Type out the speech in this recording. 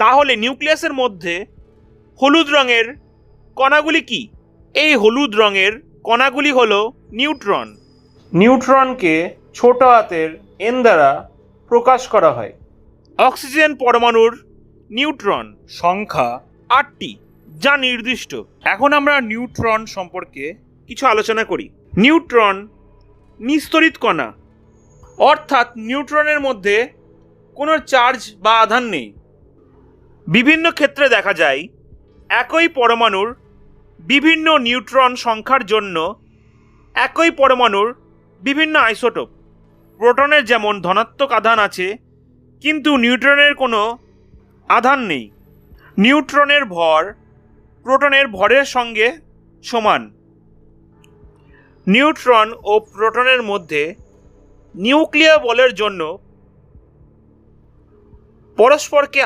তাহলে নিউক্লিয়াসের মধ্যে হলুদ রঙের কণাগুলি কি? এই হলুদ রঙের কণাগুলি হলো নিউট্রন। নিউট্রনকে ছোট হাতের এন দ্বারা প্রকাশ করা হয়। অক্সিজেন পরমাণুর নিউট্রন সংখ্যা 8টি, যা নির্দিষ্ট। এখন আমরা নিউট্রন সম্পর্কে কিছু আলোচনা করি। নিউট্রন নিস্তরিত কণা, অর্থাৎ নিউট্রনের মধ্যে কোনো চার্জ বা আধান নেই। বিভিন্ন ক্ষেত্রে দেখা যায় একই পরমাণুর বিভিন্ন নিউট্রন সংখ্যার জন্য একই পরমাণুর বিভিন্ন আইসোটোপ। প্রোটনের যেমন ধনাত্মক আধান আছে, কিন্তু নিউট্রনের কোনো আধান নেই। নিউট্রনের ভর প্রোটনের ভরের সঙ্গে সমান। নিউট্রন ও প্রোটনের মধ্যে নিউক্লিয় বলের জন্য পরস্পরকে